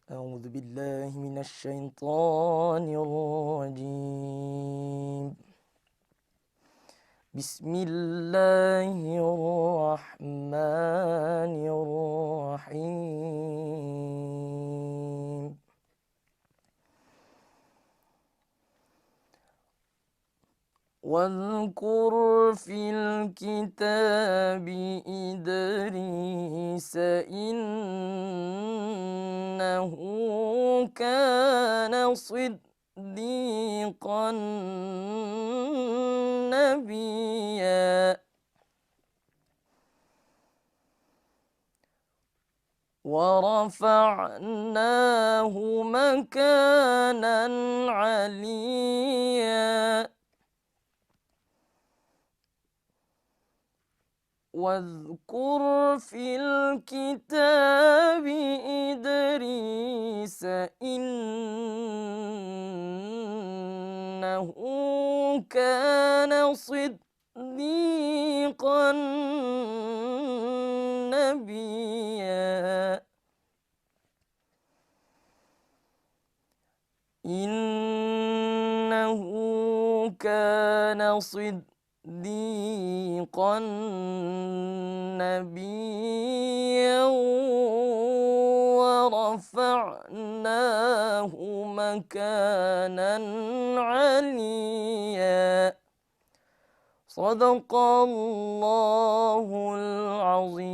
أعوذ بالله من الشيطان الرجيم. بسم الله الرحمن الرحيم. واذكر في الكتاب إدريس إنه كان صديقا نبيا ورفعناه مكانا عليا واذكر في الكتاب إدريس إنه كان صديقا نبيا إنه كان صديقا نبيا ورفعناه مكانا عليا صدق الله العظيم.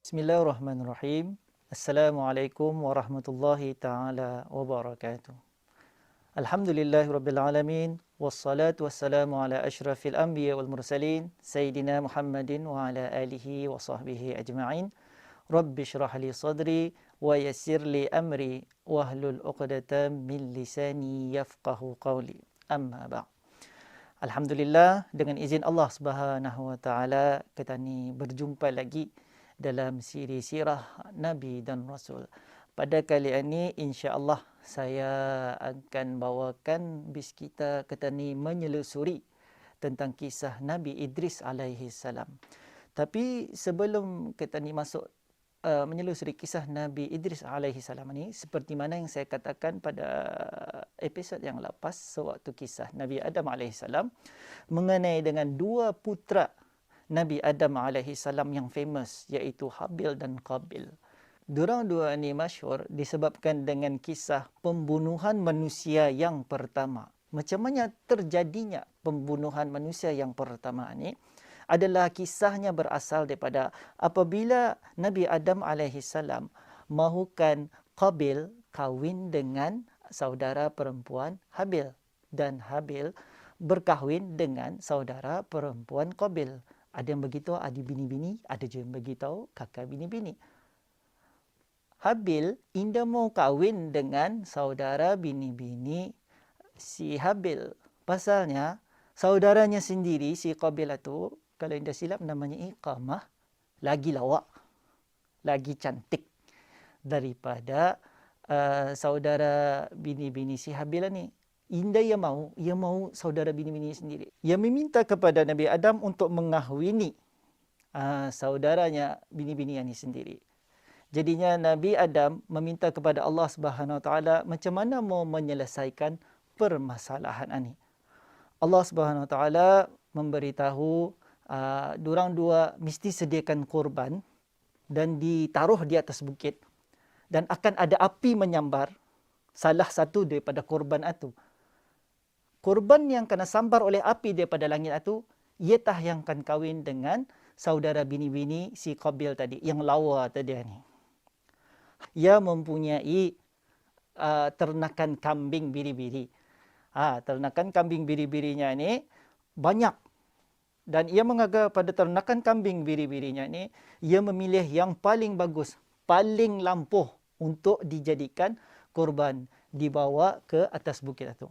Bismillahirrahmanirrahim. Assalamualaikum warahmatullahi taala wabarakatuh. Alhamdulillahirabbil alamin wassalatu wassalamu ala asyrafil anbiya wal mursalin sayyidina Muhammadin wa ala alihi wa sahbihi ajma'in. Rabbi shrah li sadri wa yassir li amri wahlul 'uqdatam min lisani yafqahu qawli. Amma ba'd. Alhamdulillah, dengan izin Allah Subhanahu wa taala kita ni berjumpa lagi dalam siri sirah Nabi dan Rasul. Pada kali ini insya-Allah saya akan bawakan kita ni menyelusuri tentang kisah Nabi Idris alaihi salam. Tapi sebelum kita ni masuk menyelusuri kisah Nabi Idris alaihi salam ni, seperti mana yang saya katakan pada episod yang lepas sewaktu kisah Nabi Adam alaihi salam mengenai dengan dua putera Nabi Adam alaihi salam yang famous, iaitu Habil dan Qabil. Diorang dua ni masyhur disebabkan dengan kisah pembunuhan manusia yang pertama. Macam mana terjadinya pembunuhan manusia yang pertama ni adalah kisahnya berasal daripada apabila Nabi Adam alaihi salam mahukan Qabil kahwin dengan saudara perempuan Habil, dan Habil berkahwin dengan saudara perempuan Qabil. Ada yang beritahu adik bini-bini, ada je yang beritahu kakak bini-bini. Habil indah mau kahwin dengan saudara bini-bini si Habil. Pasalnya saudaranya sendiri si Qabil itu, kalau indah silap namanya Iqamah, lagi lawak, lagi cantik daripada saudara bini-bini si Habil ni. Indah ia mau saudara bini-bini sendiri. Ia meminta kepada Nabi Adam untuk mengahwini saudaranya bini-bini ini sendiri. Jadinya Nabi Adam meminta kepada Allah Subhanahu Wa Taala macam mana mau menyelesaikan permasalahan ini. Allah Subhanahu Wa Taala memberitahu dorang dua mesti sediakan korban dan ditaruh di atas bukit, dan akan ada api menyambar salah satu daripada korban itu. Korban yang kena sambar oleh api daripada langit itu, iatah yang akan kahwin dengan saudara bini-bini si Qabil tadi, yang lawa tadi ni. Ia mempunyai ternakan kambing biri-biri. Ternakan kambing biri-birinya ni banyak. Dan ia mengaga pada ternakan kambing biri-birinya ni, ia memilih yang paling bagus, paling lampuh untuk dijadikan korban, dibawa ke atas bukit itu.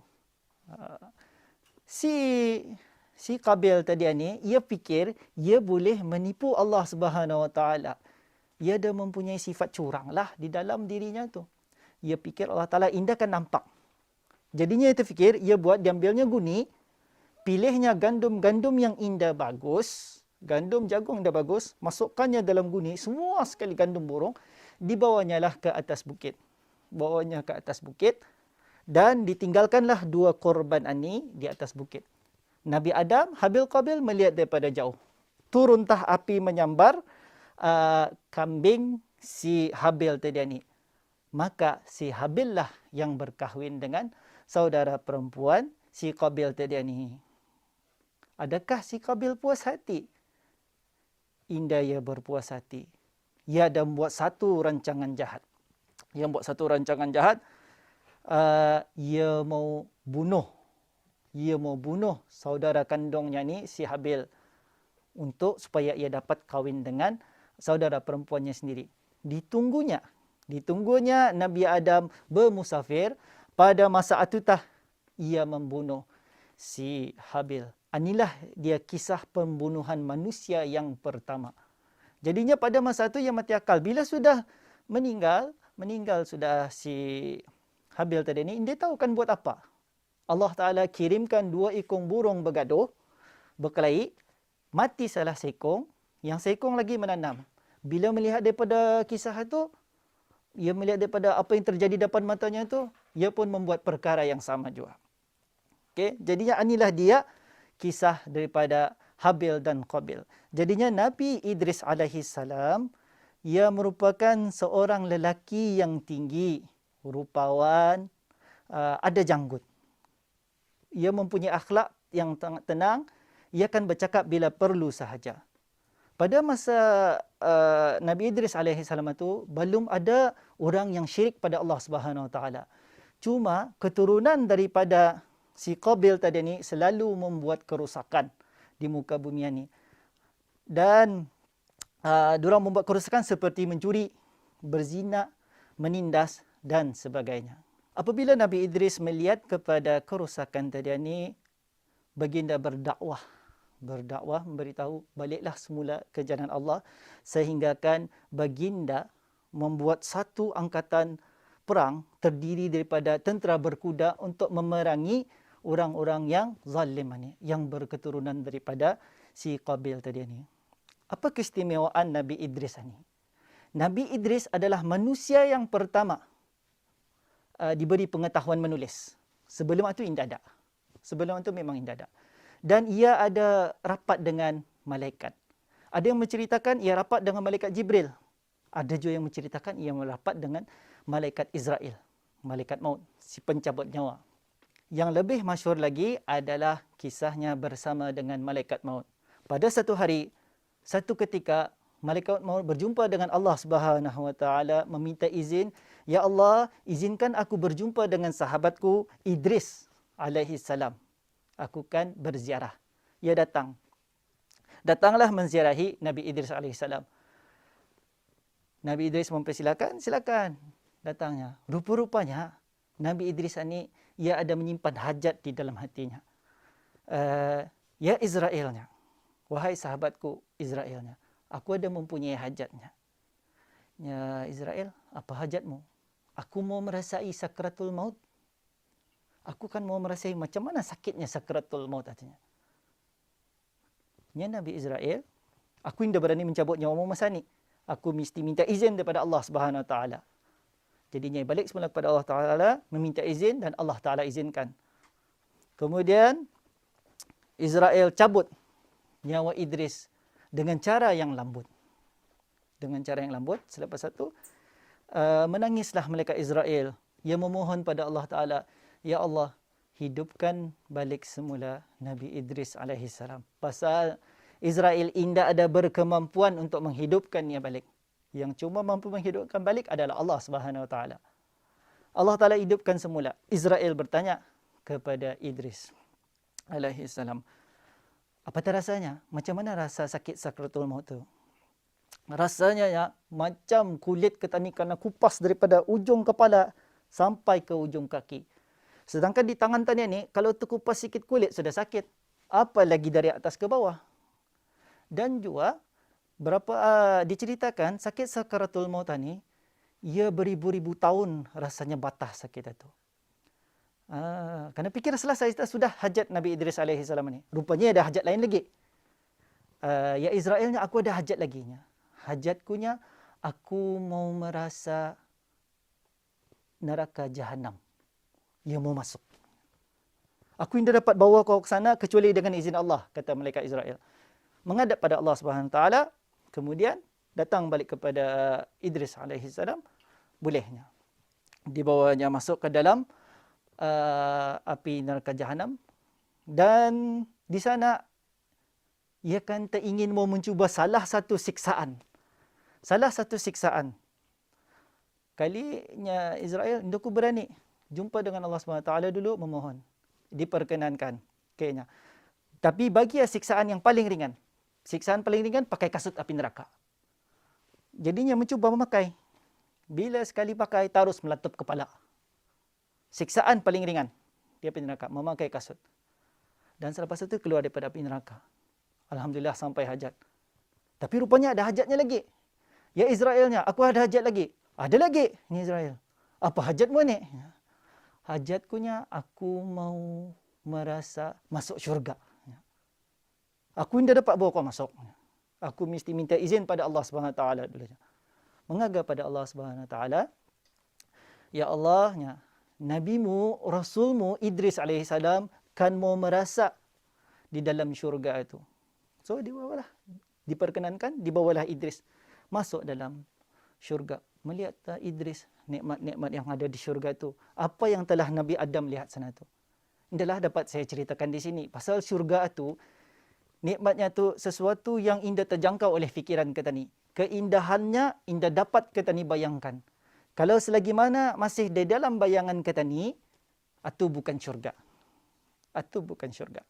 Si Qabil tadi ni, ia fikir ia boleh menipu Allah Subhanahu Wa Taala. Ia dah mempunyai sifat curang lah di dalam dirinya tu. Ia fikir Allah Taala indahkan nampak. Jadinya ia terfikir, ia buat, diambilnya guni, pilihnya gandum yang indah bagus, gandum jagung indah bagus, masukkannya dalam guni, semua sekali gandum burung, dibawanya lah ke atas bukit. Bawanya ke atas bukit dan ditinggalkanlah 2 korban ini di atas bukit. Nabi Adam, Habil Qabil melihat daripada jauh. Turuntah api menyambar kambing si Habil tadi ni. Maka si Habil lah yang berkahwin dengan saudara perempuan si Qabil tadi ni. Adakah si Qabil puas hati? Indah ia berpuas hati. Ia dah buat satu rancangan jahat. Ia buat satu rancangan jahat. Ia mau bunuh. Ia mau bunuh saudara kandungnya ni si Habil untuk supaya ia dapat kahwin dengan saudara perempuannya sendiri. Ditunggunya Nabi Adam bermusafir. Pada masa itu ia membunuh si Habil. Inilah dia kisah pembunuhan manusia yang pertama. Jadinya pada masa itu ia mati akal. Bila sudah meninggal sudah si Habil tadi ni, dia tahu kan buat apa. Allah Ta'ala kirimkan 2 ekong burung bergaduh, berkelahi, mati salah seekong, yang seekong lagi menanam. Bila melihat daripada kisah itu, ia melihat daripada apa yang terjadi depan matanya itu, ia pun membuat perkara yang sama juga. Okay? Jadinya inilah dia kisah daripada Habil dan Qabil. Jadinya Nabi Idris alaihi salam, ia merupakan seorang lelaki yang tinggi, rupawan, ada janggut. Ia mempunyai akhlak yang tenang, ia akan bercakap bila perlu sahaja. Pada masa Nabi Idris alaihi salam itu, belum ada orang yang syirik pada Allah Subhanahu Wa Taala. Cuma keturunan daripada si Qabil tadi ni selalu membuat kerusakan di muka bumi ini. Dan diorang membuat kerusakan seperti mencuri, berzina, menindas dan sebagainya. Apabila Nabi Idris melihat kepada kerusakan tadi ni, baginda berdakwah, memberitahu baliklah semula ke jalan Allah, sehinggakan baginda membuat satu angkatan perang terdiri daripada tentera berkuda untuk memerangi orang-orang yang zalim ni, yang berketurunan daripada si Qabil tadi ni. Apa keistimewaan Nabi Idris ni? Nabi Idris adalah manusia yang pertama diberi pengetahuan menulis. Sebelum itu tidak ada. Sebelum itu memang tidak ada. Dan ia ada rapat dengan malaikat. Ada yang menceritakan ia rapat dengan malaikat Jibril. Ada juga yang menceritakan ia rapat dengan malaikat Israel, malaikat maut, si pencabut nyawa. Yang lebih masyhur lagi adalah kisahnya bersama dengan malaikat maut. Pada satu hari, satu ketika, malaikat maut berjumpa dengan Allah Subhanahu Wa Taala, meminta izin, "Ya Allah, izinkan aku berjumpa dengan sahabatku Idris alaihi salam. Aku kan berziarah." Ia datanglah menziarahi Nabi Idris alaihi salam. Nabi Idris mempersilakan, silakan datangnya. Rupa-rupanya Nabi Idris ini ia ada menyimpan hajat di dalam hatinya. Ya Israelnya, wahai sahabatku Israelnya, aku ada mempunyai hajatnya. Ya Israel, apa hajatmu? Aku mau merasai sakratul maut. Aku kan mau merasai macam mana sakitnya sakratul maut artinya. Ya Nabi Israel, aku tidak berani mencabut nyawamu masa ni. Aku mesti minta izin daripada Allah Subhanahu Wa Taala. Jadinya balik semula kepada Allah Ta'ala, meminta izin dan Allah Ta'ala izinkan. Kemudian, Israel cabut nyawa Idris dengan cara yang lambut. Selepas itu, menangislah malaikat Israel. Ia memohon pada Allah Ta'ala, "Ya Allah, hidupkan balik semula Nabi Idris alaihi salam." Pasal Israel tidak ada berkemampuan untuk menghidupkannya balik. Yang cuma mampu menghidupkan balik adalah Allah Subhanahu Wa Taala. Allah Ta'ala hidupkan semula. Israel bertanya kepada Idris alaihi salam, "Apa rasanya? Macam mana rasa sakit sakratul maut tu?" Rasanya ya macam kulit ketanikan kupas daripada ujung kepala sampai ke ujung kaki. Sedangkan di tangan tadi ni, kalau terkupas sikit kulit sudah sakit. Apa lagi dari atas ke bawah? Dan juga diceritakan sakit sakaratul maut ni, ia beribu-ribu tahun rasanya batah sakit itu. Kerana fikir selesai sudah hajat Nabi Idris alaihi salam ni. Rupanya ada hajat lain lagi. Ya Israelnya, aku ada hajat laginya. Hajatkunya, aku mau merasa neraka Jahannam. Dia mau masuk. Aku tidak dapat bawa kau ke sana kecuali dengan izin Allah, kata malaikat Israel. Menghadap pada Allah Subhanahu Wa Taala, kemudian datang balik kepada Idris alaihi salam, bolehnya dibawanya masuk ke dalam api neraka Jahannam, dan di sana ia kata ingin mau mencuba salah satu siksaan. Kalinya Israel, aku berani jumpa dengan Allah Subhanahu Wa Taala dulu, memohon diperkenankan kayaknya. Tapi bagi siksaan yang paling ringan. Siksaan paling ringan pakai kasut api neraka. Jadinya mencuba memakai. Bila sekali pakai, terus melatup kepala. Siksaan paling ringan di api neraka, memakai kasut. Dan selepas itu keluar daripada api neraka. Alhamdulillah sampai hajat. Tapi rupanya ada hajatnya lagi. Ya Israelnya, aku ada hajat lagi. Ada lagi ni Israel. Apa hajatmu ni? Hajatkunya, aku mau merasa masuk syurga. Aku tidak dapat bawa kau masuk. Aku mesti minta izin pada Allah Subhanahu Wa Taala dulu. Mengaga pada Allah Subhanahu Wa Taala, ya Allah, nabimu, rasulmu Idris alaihi salam kan mau merasa di dalam syurga itu. So diperkenankan, dibawalah Idris masuk dalam syurga. Melihat Idris nikmat-nikmat yang ada di syurga itu. Apa yang telah Nabi Adam lihat sana itu. Inilah dapat saya ceritakan di sini. Pasal syurga itu, nikmatnya itu sesuatu yang indah terjangkau oleh fikiran kita ni. Keindahannya indah dapat kita ni bayangkan. Kalau selagi mana masih di dalam bayangan kita ni, itu bukan syurga. Itu bukan syurga.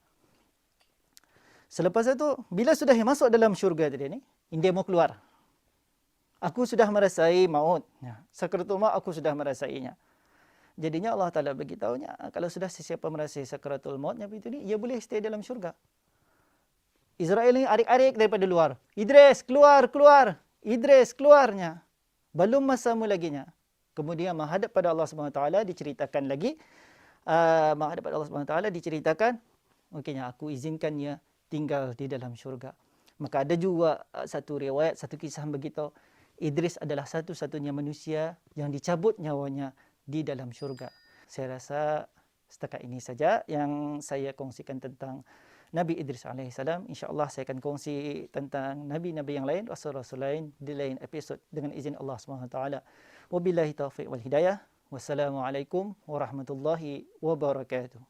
Selepas itu, bila sudah masuk dalam syurga tadi ni, dia mau keluar. Aku sudah merasai maut. Sakratul maut aku sudah merasainya. Jadinya Allah Ta'ala beritahunya, kalau sudah sesiapa merasai sakratul mautnya begitu ni, ia boleh stay dalam syurga. Israel ni arik-arik daripada luar. Idris, keluar, keluar. Idris, keluarnya. Belum masamu laginya. Kemudian menghadap pada Allah SWT diceritakan lagi. Menghadap pada Allah SWT diceritakan, okeynya aku izinkan ia tinggal di dalam syurga. Maka ada juga satu riwayat, satu kisah begitu. Idris adalah satu-satunya manusia yang dicabut nyawanya di dalam syurga. Saya rasa setakat ini saja yang saya kongsikan tentang Nabi Idris alaihissalam. InsyaAllah saya akan kongsi tentang Nabi-Nabi yang lain, Rasul-Rasul lain di lain episod dengan izin Allah SWT. Wabillahi taufiq wal hidayah. Wassalamualaikum warahmatullahi wabarakatuh.